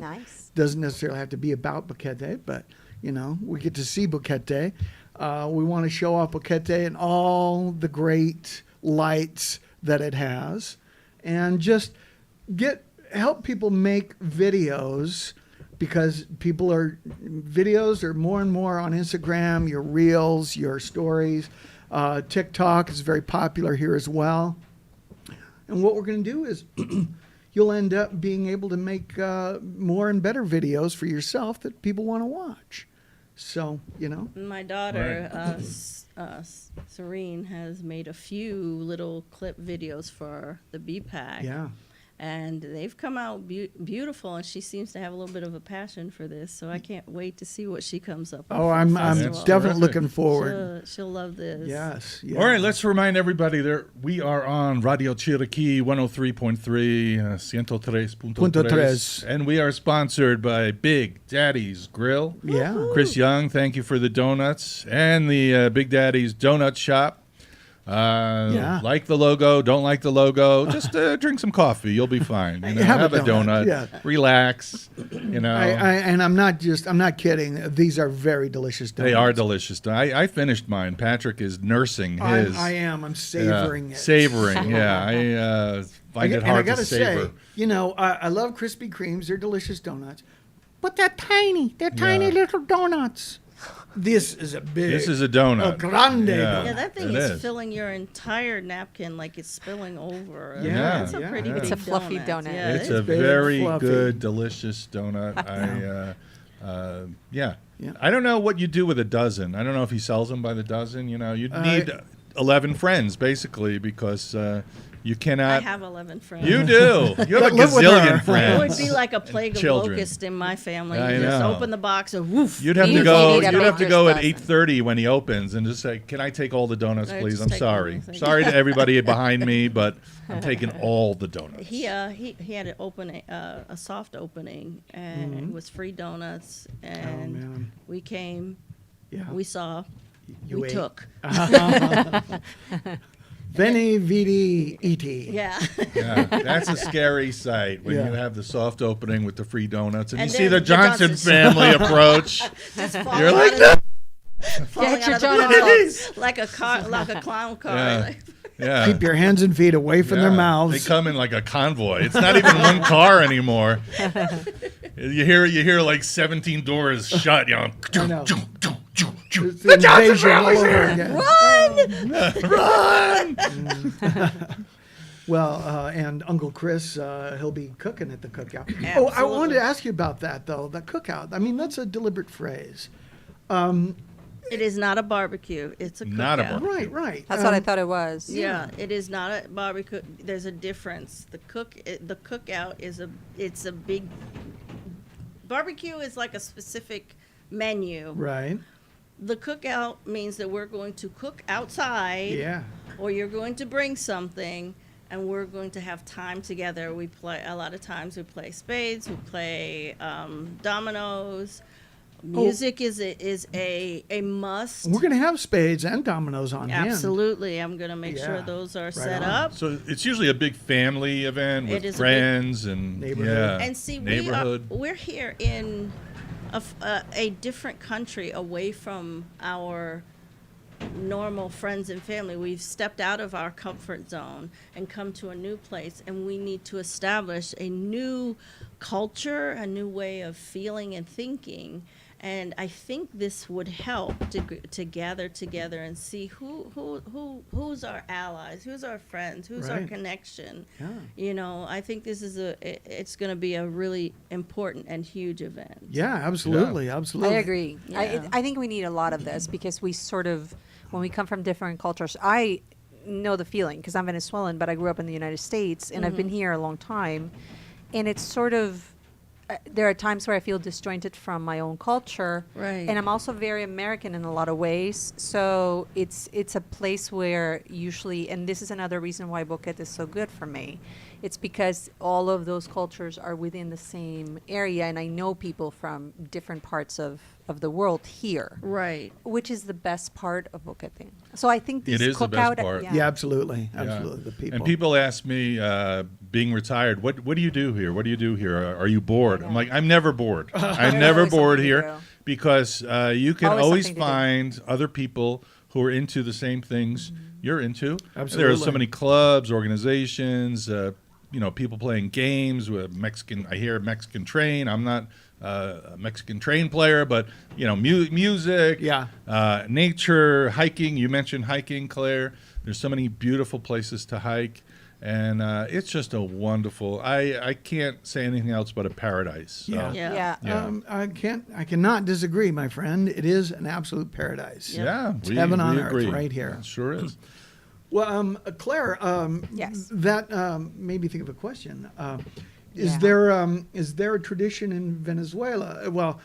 Nice. doesn't necessarily have to be about Boquete, but we get to see Boquete. We want to show off Boquete and all the great lights that it has, and just help people make videos, because videos are more and more on Instagram, your reels, your stories. TikTok is very popular here as well. And what we're going to do is you'll end up being able to make more and better videos for yourself that people want to watch. So, My daughter, Serene, has made a few little clip videos for the BPAC. yeah. And they've come out beautiful, and she seems to have a little bit of a passion for this. So I can't wait to see what she comes up with. Oh, for the I'm festival. definitely Terrific. looking forward. She'll love this. Yes. All right, let's remind everybody that we are on Radio Cherokee 103.3, 103.3, and we are sponsored by Big Daddy's Grill. Yeah. Chris Young, thank you for the donuts, and the Big Daddy's Donut Shop. Yeah. Like the logo, don't like the logo, just drink some coffee. You'll be fine. Have a a donut, donut. yeah. Relax. And I'm not kidding. These are very delicious donuts. They are delicious. I finished mine. Patrick is nursing his. I am. I'm savoring it. Savoring, yeah. I find it And I hard gotta to savor. say, I love Krispy Kremes. They're delicious donuts, but they're tiny. They're tiny Yeah. little donuts. This is a big. This is a donut. A grande Yeah. donut. Yeah, that thing It is is. filling your entire napkin like it's spilling over. Yeah, It's a yeah. pretty It's big a fluffy donut. Yeah, It's it's a big, very fluffy. good, delicious donut. Yeah. Yeah. I don't know what you do with a dozen. I don't know if he sells them by the dozen. You'd need 11 friends, basically, because you I cannot. have 11 friends. You do. You have a Live with her. gazillion It friends. would be like a plague of children. locusts in my family. I You just know. open the box and woof. You'd have You to go. need a You'd have to baker's go at dozen. 8:30 when he opens, and just say, "Can I take all the donuts, I please? just I'm take sorry. them, thank Sorry to everybody behind me, but I'm taking all the donuts." He had an opening, a soft opening, and it was free donuts. And man. we came, Yeah. we saw, You we ate. took. Veni Vidi Iti. Yeah. Yeah, that's a scary sight when Yeah. you have the soft opening with the free donuts, and, And you see then the the Johnson Johnsons. family approach. Just You're falling like, out "No!" of, falling Get your out of the donuts. box like a clown car. Yeah. Like, Yeah. Keep your hands and feet away from their Yeah. mouths. They come in like a convoy. It's not even one car anymore. You hear like 17 doors shut. I know. It's The the Johnson invasion all family's over here. again. Run! Well, and Uncle Chris, he'll be cooking at the cookout. Oh, I wanted to ask you about that, though, the cookout. I mean, that's a deliberate phrase. it is not a barbecue. It's a cookout. Not a barbecue. Right, right. That's what I thought it was. Yeah, it is not a barbecue. There's a difference. The cookout is a big barbecue is like a specific menu. Right. The cookout means that we're going to cook outside, Yeah. or you're going to bring something, and we're going to have time together. We play a lot of times. We play spades. We play dominoes. Music is a must. We're going to have spades and dominoes on hand. Absolutely. I'm going to make Yeah, sure those are right set on. up. So it's usually a big family event It with is a big- friends and Neighborhood. yeah, And see, neighborhood. we're here in a different country away from our normal friends and family. We've stepped out of our comfort zone and come to a new place, and we need to establish a new culture, a new way of feeling and thinking. And I think this would help to gather together and see who's our allies, who's our friends, who's our Right. connection. Yeah. You know, I think this is it's going to be a really important and huge event. Yeah, absolutely, absolutely. I agree. Yeah. I think we need a lot of this because we sort of, when we come from different cultures, I know the feeling because I'm Venezuelan, but I grew up in the United States and I've been here a long time. And it's sort of, there are times where I feel disjointed from my own culture. Right. And I'm also very American in a lot of ways. So it's a place where usually, and this is another reason why Boquete is so good for me. It's because all of those cultures are within the same area, and I know people from different parts of the world here, Right. which is the best part of Boquete. So I think these It is the best cookout, part. Yeah, absolutely, Yeah. absolutely. The people. And people ask me, being retired, what do you do here? What do you do here? Are you bored? I'm like, I'm never bored. I'm There's never always bored something to here do. because you can Always always something to do. find other people who are into the same things you're into. There are so Absolutely. many clubs, organizations, people playing games with Mexican. I hear Mexican Train. I'm not a Mexican Train player, but music, Yeah. nature, hiking. You mentioned hiking, Claire. There's so many beautiful places to hike, and it's just a wonderful. I can't say anything else but a paradise. So, Yeah. Yeah. Yeah. I cannot disagree, my friend. It is an absolute paradise. Yeah, It's heaven on earth agree. right here. It sure is. Well, Claire, Yes. that made me think of a question. Is Yeah. is there a tradition in Venezuela? Well,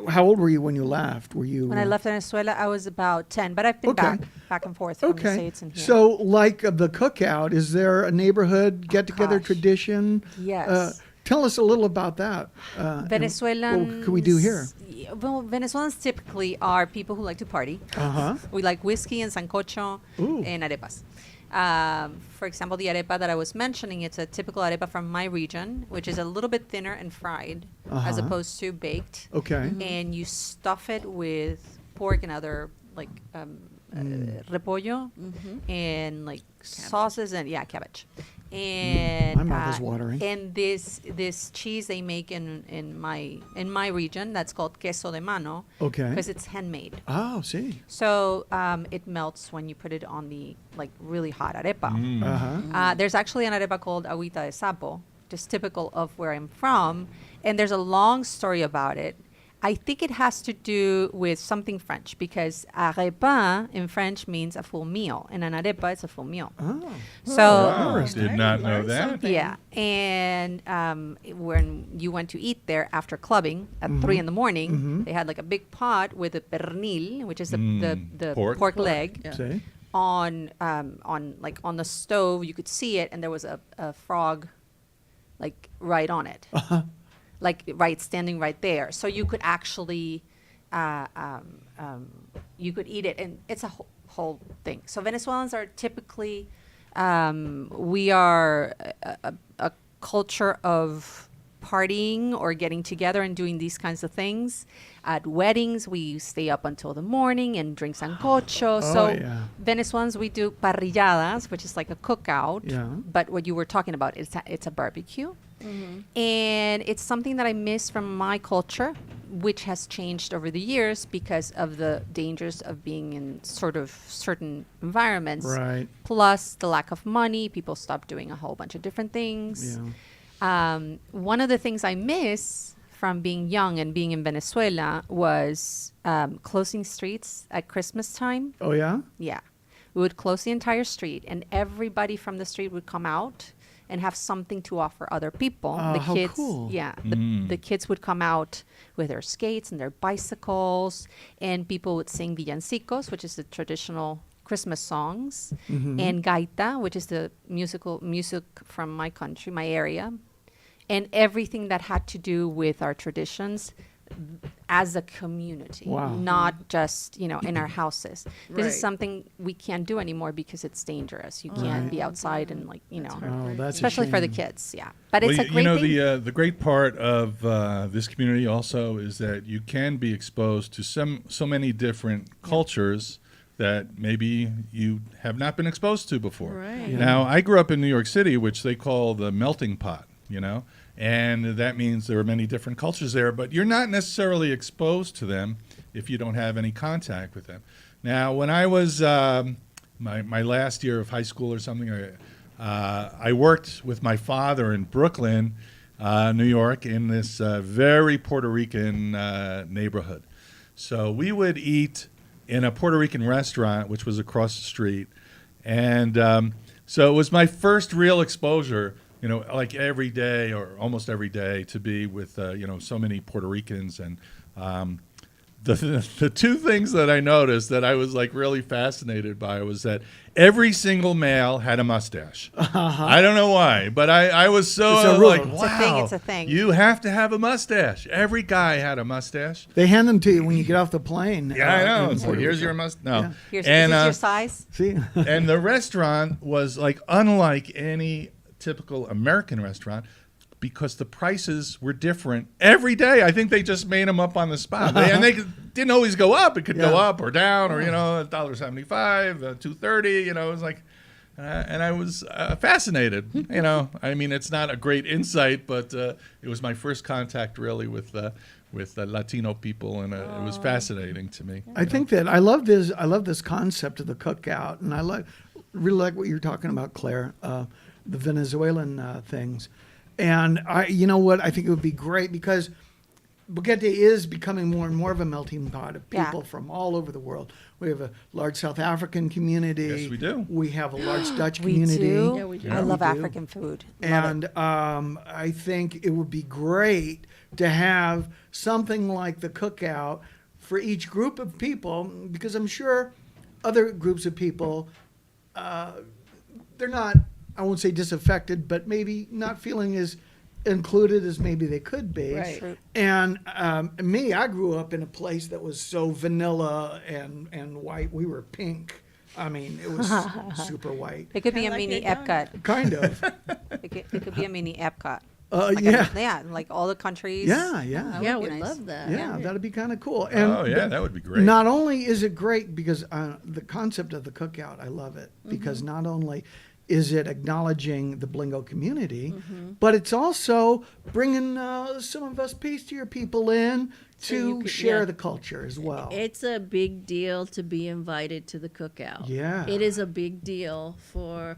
how old were you when you left? Were you When I left Venezuela, I was about 10, but I've been Okay. back and forth from the Okay, States and here. so like the cookout, is there a neighborhood get-together gosh. tradition? Yes. Tell us a little about that. and Venezuelans. what can we do here? Well, Venezuelans typically are people who like to party. Uh-huh. We like whiskey and sancocho Ooh. and arepas. For example, the arepa that I was mentioning, it's a typical arepa from my region, which is a little bit thinner and fried as Uh-huh. opposed to baked. Okay. And you stuff it with pork and other like repollo and like sauces and cabbage. And My mouth is watering. And this cheese they make in my region that's called queso de mano. Okay. Because it's handmade. Oh, see. So it melts when you put it on the like really hot arepa. Uh-huh. There's actually an arepa called agüita de sapo, just typical of where I'm from, and there's a long story about it. I think it has to do with something French because arepa in French means a full meal, and an arepa is a full meal. Oh. So Wow, Interesting. did not know Learn that. something. yeah, and when you went to eat there after clubbing at 3 in the morning, they had like a big pot with a pernil, which is the Pork. pork leg, Yeah. See? on the stove. You could see it, and there was a frog, like right on it, like standing right there. So you could actually, you could eat it, and it's a whole thing. So Venezuelans are typically, we are a culture of partying or getting together and doing these kinds of things. At weddings, we stay up until the morning and drink sancocho. So yeah. Venezuelans, we do parrilladas, which is like a cookout. Yeah. But what you were talking about, it's a barbecue. And it's something that I miss from my culture, which has changed over the years because of the dangers of being in sort of certain environments. Right. Plus the lack of money. People stop doing a whole bunch of different things. Yeah. One of the things I miss from being young and being in Venezuela was closing streets at Christmas time. Oh, yeah? Yeah. We would close the entire street, and everybody from the street would come out and have something to offer other people. Oh, The how kids, cool. yeah. The kids would come out with their skates and their bicycles, and people would sing villancicos, which is the traditional Christmas songs, and gaita, which is the music from my country, my area, and everything that had to do with our traditions. as a community, Wow. not just, in our houses. This Right. is something we can't do anymore because it's dangerous. You can't be outside and Oh, that's a especially for the shame. kids. Yeah. But it's a you great know, thing. the great part of this community also is that you can be exposed to so many different cultures that maybe you have not been exposed to before. Right. Yeah. Now, I grew up in New York City, which they call the melting pot, and that means there are many different cultures there, but you're not necessarily exposed to them if you don't have any contact with them. Now, when I was my last year of high school or something, I worked with my father in Brooklyn, New York, in this very Puerto Rican neighborhood. So we would eat in a Puerto Rican restaurant, which was across the street. And so it was my first real exposure, like every day or almost every day to be with, so many Puerto Ricans. And the two things that I noticed that I was like really fascinated by was that every single male had a mustache. I don't know why, but I was so It's a rule. like, It's a thing, wow, it's a thing. you have to have a mustache. Every guy had a mustache. They hand them to you when you get off the plane. Yeah, I know. in It's like, Puerto here's Rico. your mustache. No. Yeah. Here's, and, is this your size? See, and the restaurant was like unlike any typical American restaurant because the prices were different every day. I think they just made them up on the spot. And they didn't always go up. It could go Yeah. up or down or, $1.75, $2.30, it was like, and I was fascinated, I mean, it's not a great insight, but it was my first contact really with Latino people, and it was fascinating to me. I think that I love this concept of the cookout, and really like what you're talking about, Claire, the Venezuelan things. And I think it would be great because Boquete is becoming more and more of a melting pot of Yeah. people from all over the world. We have a large South African community. Yes, we do. We have a large Dutch We community. do. Yeah, we do. I love We do. African food. Love it. And I think it would be great to have something like the cookout for each group of people, because I'm sure other groups of people, they're not, I won't say disaffected, but maybe not feeling as included as maybe they could be. Right. True. And I grew up in a place that was so vanilla and white. We were pink. I mean, it was super white. It could be Kinda a like mini your dog. Epcot. Kind of. It could be a mini Epcot. Yeah. Like all the countries. Yeah, yeah. That Yeah, would we'd be nice. love that. Yeah, that'd be kind of cool. And Oh, yeah, that would be great. not only is it great because the concept of the cookout, I love it, because not only is it acknowledging the Blingo community, but it's also bringing some of us pastier people in So you to could- share yeah. the culture as well. It's a big deal to be invited to the cookout. Yeah. It is a big deal for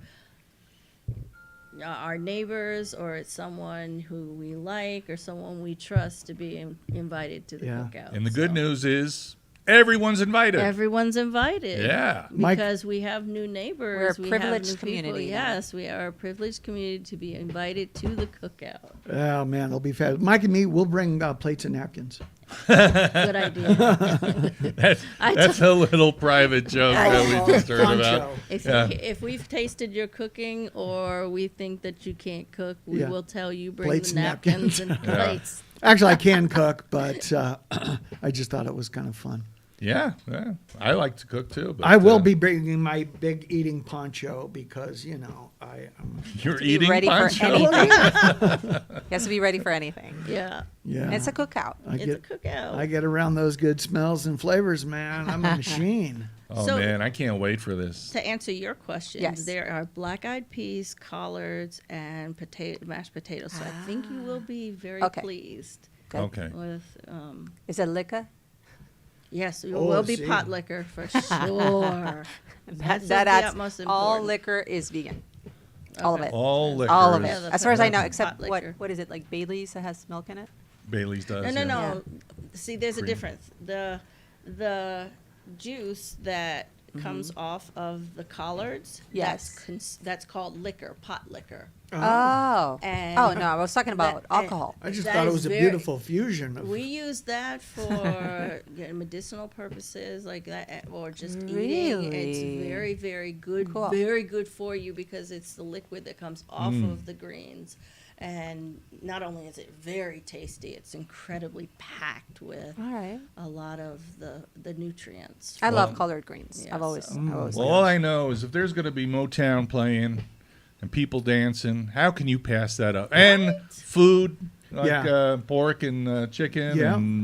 our neighbors or it's someone who we like or someone we trust to be invited to the Yeah. cookout. And the good So news is everyone's invited. everyone's invited. Yeah. Mike- Because we have new neighbors. We're a we privileged have new people. community now. Yes, we are a privileged community to be invited to the cookout. Oh man, it'll be fast. Mike and me, we'll bring plates and napkins. Good idea. That's a little private joke that we just heard about. Poncho. Yeah. If we've tasted your cooking or we think that you can't cook, we Yeah. will tell you bring Plates the and napkins. napkins and plates. Actually, I can cook, but I just thought it was kind of fun. Yeah, I like to cook too. But, I will be bringing my big eating poncho because I'm You're Be eating ready poncho. for anything. He has to be ready for anything. Yeah, yeah. It's a cookout. I it's a get cookout. I get around those good smells and flavors, man. I'm a machine. Oh So- man, I can't wait for this. To answer your questions, Yes. there are black-eyed peas, collards, and mashed potatoes. So I think you will be very Okay. pleased Good. Okay. with. Is it liquor? Yes, it Oh, will be see. pot liquor for sure. That's of That the adds. utmost All important. liquor is vegan. All of Okay. it. All liquors. All of Yeah, it. the As far as I know, pot except liquor. what is it, like Bailey's that has milk in it? Bailey's does. No, no, yeah. no. See, there's a Cream. difference. The juice that comes off of the collards. Yes. That's called liquor, pot liquor. Oh. And Oh no, I was talking about that- alcohol. I just That thought it is was a very- beautiful fusion of We use that for medicinal purposes, like that, or just eating. It's Really? very, very good, Cool. very good for you because it's the liquid that comes off Mm. of the greens. And not only is it very tasty, it's incredibly packed with All right. a lot of the nutrients. I love Well, colored greens. yeah, I've always, so- I've always Well, liked all those. I know is if there's going to be Motown playing and people dancing, how can you pass that up? And food like Yeah. pork and chicken Yeah. and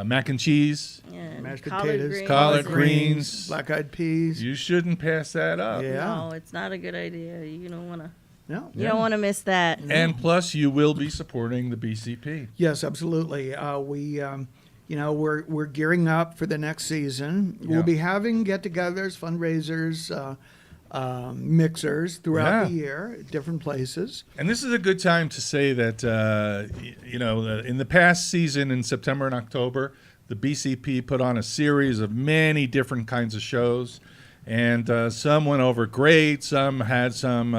mac and cheese. And Mashed collard potatoes, greens collard and- greens. black-eyed peas. You shouldn't pass that up. Yeah. No, it's not a good idea. You don't want to. No. You don't want to miss that. And plus, you will be supporting the BCP. Yes, absolutely. We're gearing up for the next season. Yeah. We'll be having get-togethers, fundraisers, mixers throughout the Yeah. year, at different places. And this is a good time to say that, in the past season in September and October, the BCP put on a series of many different kinds of shows. And some went over great. Some had some,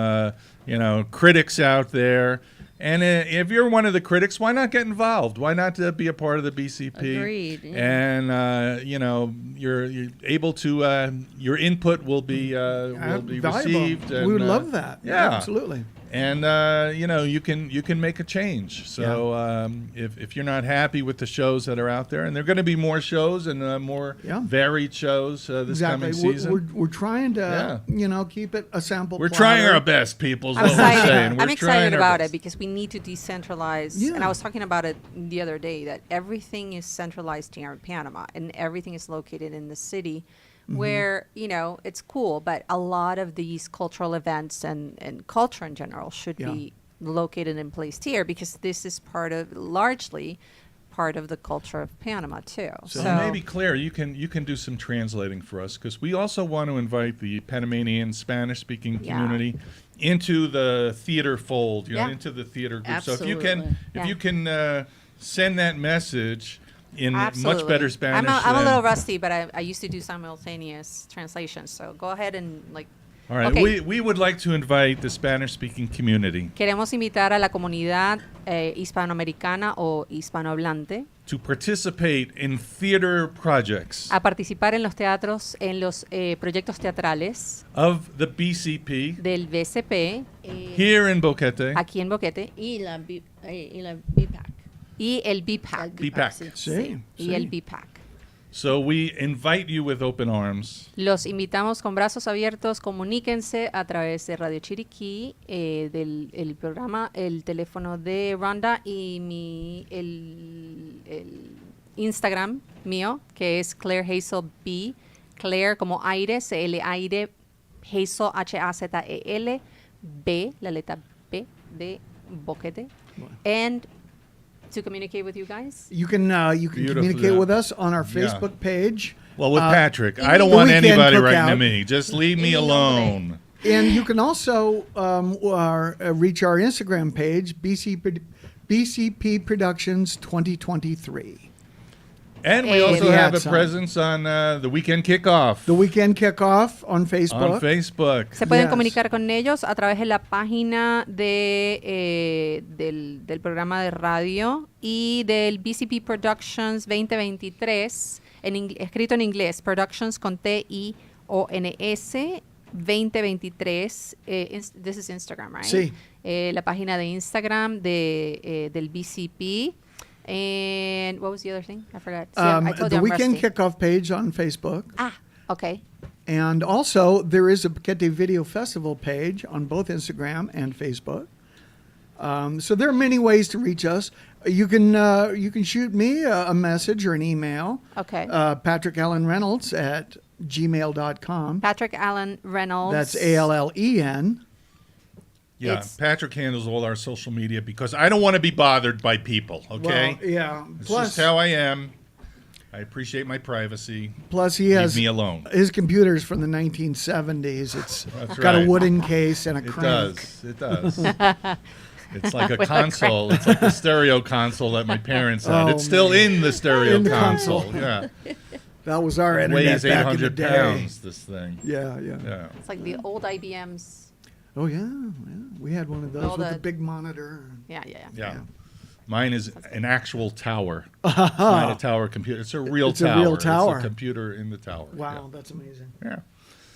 critics out there. And if you're one of the critics, why not get involved? Why not be a part of the BCP? Agreed, yeah. And you're able to your input will be Valuable. received. And, We would love that. Yeah, Absolutely. And you can make a change. So if you're not happy with the shows that are out there, and there are going to be more shows and more Yeah. varied shows this Exactly. coming season. We're trying to, keep it a sample. We're platter. trying our best, people. Is I'm what we're excited. saying. We're I'm excited trying our about best. it because we need to decentralize. Yeah. And I was talking about it the other day that everything is centralized here in Panama and everything is located in the city where, it's cool. But a lot of these cultural events and culture in general should be located and placed here because this is largely part of the culture of Panama too. So maybe Claire, you can do some translating for us because we also want to invite the Panamanian Spanish-speaking Yeah. community into the theater fold, Yeah. into the theater group. So Absolutely. if you can send that message in Absolutely. much better Spanish. I'm a than- little rusty, but I used to do simultaneous translations. So go ahead and All right, Okay. we would like to invite the Spanish-speaking community Queremos invitar a la comunidad hispanoamericana o hispanohablante to participate in theater projects a participar en los teatros, en los proyectos teatrales of the BCP del BCP here in Boquete. aquí en Boquete Y la BPAC. y el BPAC. BPAC. sí. Sí. Y el BPAC. So we invite you with open arms. Los invitamos con brazos abiertos, comuníquense a través de Radio Chiriquí, el programa, el teléfono de Rhonda y el Instagram mío, que es Claire Hazel B. Claire como aire, C-L aire, Hazel, H-A-Z-E-L, B, la letra B de Boquete. And to communicate with you guys. You can Beautiful, communicate yeah. with us on our Yeah. Facebook page. Well, with Patrick, I the don't want weekend anybody writing to cookout. me. Just leave me Mi nombre. alone. And you can also reach our Instagram page, BCP Productions 2023. And we Hey. also We have had a some. presence on the weekend kickoff The weekend kickoff on on Facebook. Facebook. Se pueden Yes. comunicar con ellos a través de la página del programa de radio y del BCP Productions 2023, escrito en inglés, Productions con T-I-O-N-S 2023. This is Instagram, right? Sí. La página de Instagram del BCP. And what was the other thing? I forgot. See, I told The you I'm weekend rusty. kickoff page on Facebook. Ah, okay. And also, there is a Boquete Video Festival page on both Instagram and Facebook. So there are many ways to reach us. You can shoot me a message or an email. Okay. Patrick Allen Reynolds at gmail.com. Patrick Allen Reynolds. That's ALLEN. Yeah, It's- Patrick handles all our social media because I don't want to be bothered by people, okay? Well, yeah. It's Plus, just how I am. I appreciate my privacy. plus he Leave has me alone. his computer's from the 1970s. It's That's got a right. wooden case and a It crank. does. It does. It's like a With a console. It's like the stereo console that my parents had. Oh, it's still man. in the stereo In the console. console. Yeah. That was our It internet weighs back in the 800 day. pounds, this thing. Yeah, yeah. Yeah. It's like the old IBMs. Oh yeah, we had one of those All with the- a big monitor. Yeah. Yeah. Mine is an actual tower. It's not a tower computer. It's a real It's a tower. real tower. It's a computer in the tower. Wow, that's amazing. Yeah.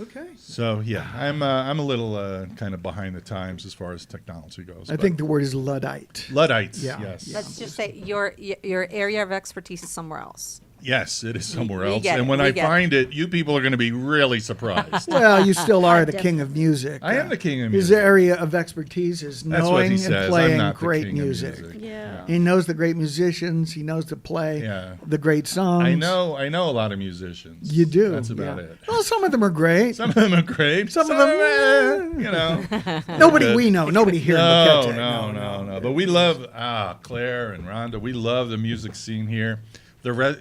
Okay. So yeah, I'm a little kind of behind the times as far as technology goes. I but think the word is Luddite. Luddites. Yeah. Yes. Yeah. Let's just say your area of expertise is somewhere else. Yes, it is somewhere we else. get And it, when we I get it. find it, you people are going to be really surprised. Well, you still are I the king of music. I am the king of His music. area of expertise is That's what he knowing says. and I'm playing not the great king of music. music. Yeah. He knows the great musicians. He knows to play Yeah. the great songs. I know a lot of musicians. You do. That's about yeah. it. Well, some of them are great. Some of them are great. Some of them, you know. Nobody good. we know. Nobody here in No, Boquete. no. But we love Claire and Rhonda. We love the music scene here.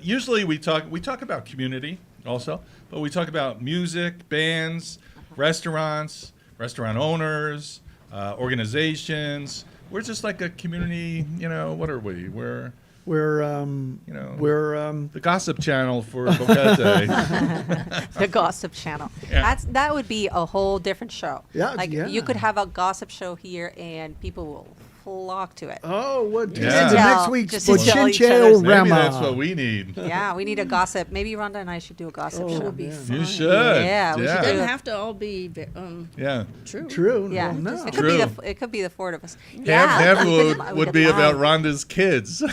Usually we talk about community also, but we talk about music, bands, restaurants, restaurant owners, organizations. We're just like a community. You know, what are we? We're We're the gossip channel for Boquete. The gossip channel. Yeah. That would be a whole different show. Yeah, Like yeah. you could have a gossip show here and people will flock to it. oh, what Yeah. the next Tell- week's just to tell each Bochinche other's- Maybe Rama. that's what we need. Yeah, we need a gossip. Maybe Rhonda and I should do a gossip Oh, show. Would be man. fun. You should. Yeah, we should It do doesn't it. have to all be Yeah. true. True. Yeah, Well, no. it could be True. it could be the four of us. Half we would could be lie. about Rhonda's kids.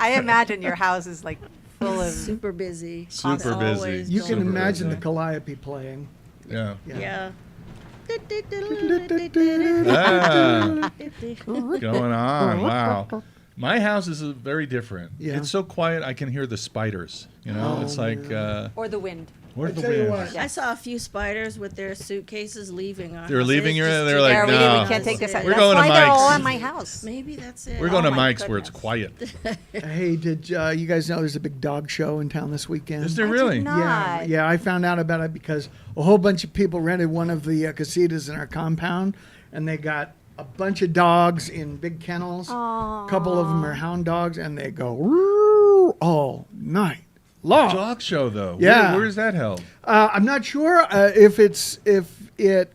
I imagine your house is like full of. Super busy. Super Always busy. You going. can Super imagine busy. the calliope playing. Yeah. Yeah. Ah, going on. Wow. My house is very different. Yeah. It's so quiet I can hear the spiders. You know, it's like Or the wind. where's the tell you wind? what. I saw a few spiders with their suitcases leaving our They're house. leaving It's your. just They're too like, Yeah, no. we can't take this out. We're That's going to why they're all Mike's. at my house. Maybe that's it. We're going Oh to my Mike's where it's goodness. quiet. Hey, did you guys know there's a big dog show in town this weekend? Is there I did really? not. Yeah, yeah. I found out about it because a whole bunch of people rented one of the casitas in our compound, and they got a bunch of dogs in big kennels. A couple of them are hound dogs, and they go "Roo" all night long. Dog show though. Yeah. Where is that held? I'm not sure if it.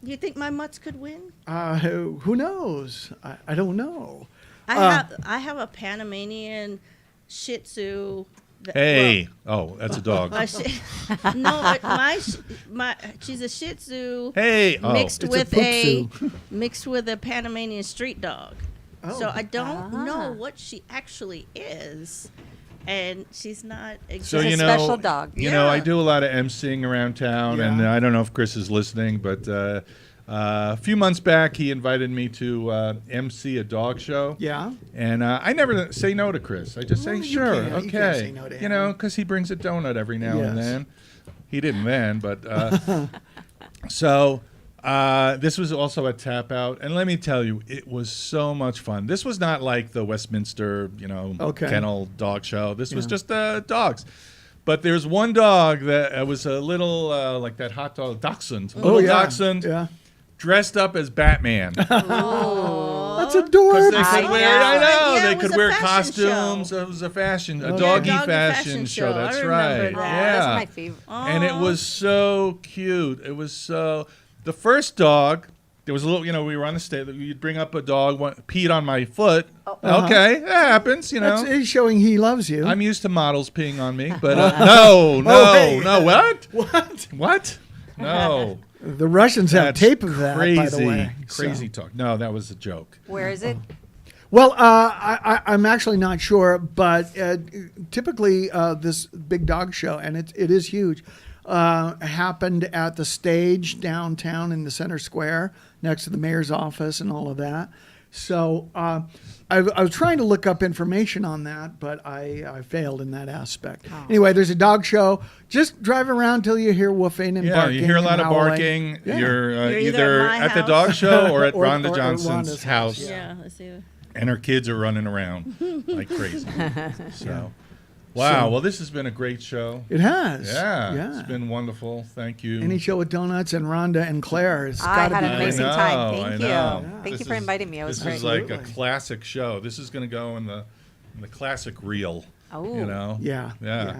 You think my mutts could win? Who knows? I don't know. I have a Panamanian Shih Tzu. Hey. Oh, that's a dog. She's a Shih Tzu Hey. Oh. mixed It's a with Puk mixed with a Panamanian street dog. Oh. So I don't know what she actually is, and she's not. So She's a you know, special dog. You know, I Yeah. do a lot of emceeing around town, and Yeah. I don't know if Chris is listening, but a few months back he invited me to MC a dog show. Yeah. And I never say no to Chris. I just Well, say you sure, can't. You okay. can't say no to You know, him. because he brings a donut every now and Yes. then. He didn't then, but so. This was also a tap out, and let me tell you, it was so much fun. This was not like the Westminster, Okay. kennel dog show. This was Yeah. just dogs. But there's one dog that was a little like that hot dog dachshund, little dachshund, Yeah. dressed up as Batman. That's Because adorable. they could I wear, I know. know, Yeah, they it was could a wear fashion costumes. show. It was a fashion, a Yeah, doggy doggy fashion fashion show. show. That's I remember right. Oh, that. That's Yeah. my favorite. And it was so cute. It was so. The first dog, there was a little, we were on the stage. You'd bring up a dog, peed on my foot. Okay, that happens, That's he's showing he loves you. I'm used to models peeing on me, but no, hey. what? what? What? No. The Russians have That's tape of that, crazy, by the way. crazy So. talk. No, that was a joke. Where is it? Well, I'm actually not sure, but typically this big dog show, and it is huge, happened at the stage downtown in the center square next to the mayor's office and all of that. So I was trying to look up information on that, but I failed in that aspect. Anyway, there's a dog show. Just drive around till you hear woofing and Yeah, barking. you hear a lot and of howling. barking. Yeah. You're You're either either at my at the house. dog show or at Or Rhonda Rhonda's Johnson's house. house. Yeah, let's see. And her kids are running around like crazy. So, wow. Well, this has been a great show. It has. Yeah, it's been wonderful. Thank you. Any show with donuts and Rhonda and Claire. It's I got to had be an great. amazing I time. know, Thank I you. know. Thank This you for is- inviting me. It was This great. is like a Absolutely. classic show. This is going to go in the classic reel. Oh. You know. Yeah. Yeah.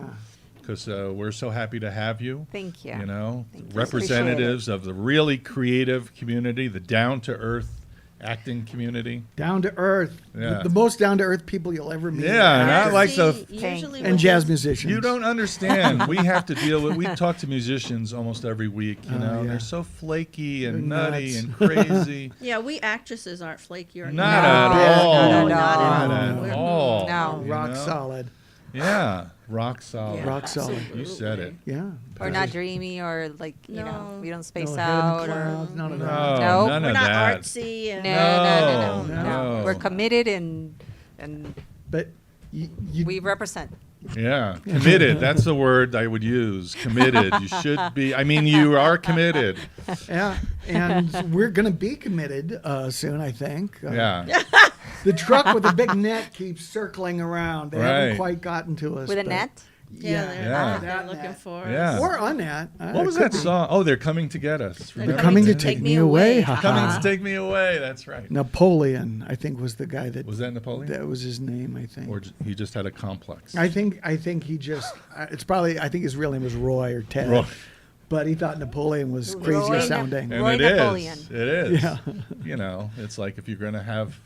Because we're so happy to have you. Thank you. You know, Thank you. representatives of the really creative community, the down to earth acting community. Down to earth. Yeah. The most down to earth people you'll ever meet. Yeah, not like the- usually And with jazz the- musicians. You don't understand. We have to deal with. We talk to musicians almost every week. You know, yeah. they're so flaky and They're nutty nuts. and crazy. Yeah, we actresses aren't flaky or Not No, at all. no, not Not at at all. all. No. you Rock know? solid. Yeah, rock solid. Yeah, Rock solid. You said it. Yeah. Or not dreamy, or like, you know, No. we don't space No out. hidden Or clouds, none of that. No, No. none We're of not that. artsy. And No. No. We're committed and But you we represent. Yeah, committed. That's the word I would use. Committed. You should be. I mean, you are committed. yeah, and we're gonna be committed soon, I think. Yeah. The truck with the big net keeps circling around. They Right. haven't quite gotten to us. With a but- net? Yeah, they're, Yeah. they're That looking net. for Yeah. us. Or a net. What was that song? Oh, they're coming to get us. They're They're coming to that? take me away. Coming to take me away. That's right. Napoleon, I think, was the guy that. Was that Napoleon? That was his name, I think. Or he just had a complex? I think he just. It's probably. I think his real name was Roy or Ted. Roy. But he thought Napoleon was Roy crazier Nap- sounding. And Roy it is. Napoleon. It is. Yeah. You know, it's like if you're going to have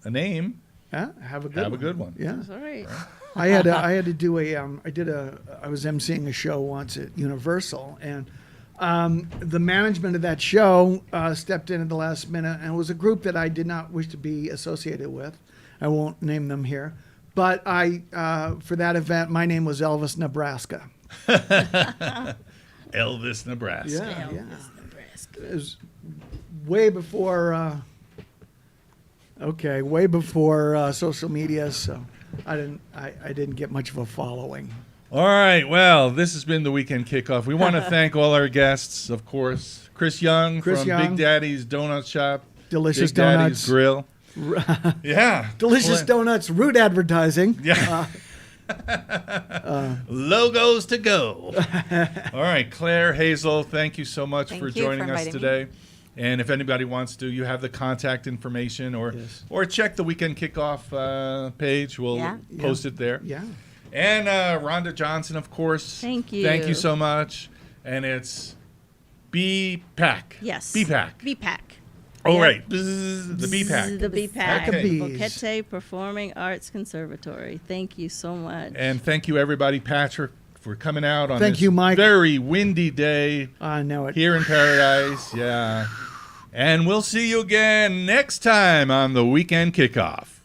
a name, Yeah, have a good. have a good one. Yeah. That's all right. I had to do I was emceeing a show once at Universal, and the management of that show stepped in at the last minute, and it was a group that I did not wish to be associated with. I won't name them here, but for that event, my name was Elvis Nebraska. Elvis, Nebraska. Yeah, yeah. Elvis, Nebraska. It was way before. Way before social media, so I didn't get much of a following. All right. Well, this has been the weekend kickoff. We want to thank all our guests, of course. Chris Young Chris from Young. Big Daddy's Donut Shop. Delicious Big Daddy's donuts. Grill. Yeah. Delicious donuts, root advertising. Yeah. Logos to go. All right, Claire, Hazel, thank you so much Thank for you joining for us inviting me. today. And if anybody wants to, you have the contact information, or Yes. or check the weekend kickoff page. We'll Yeah. post it there. Yeah. And Rhonda Johnson, of course. Thank you. Thank you so much. And it's B-Pack. Yes. B-Pack. BPAC. Oh, Yeah. right. Bzzz, the B-Pack. The BPAC. Pack of bees. Boquete Performing Arts Conservatory. Thank you so much. And thank you, everybody. Patrick, for coming out on Thank this you, Mike. very windy day I know it. here in Paradise. Yeah. And we'll see you again next time on the Weekend Kickoff.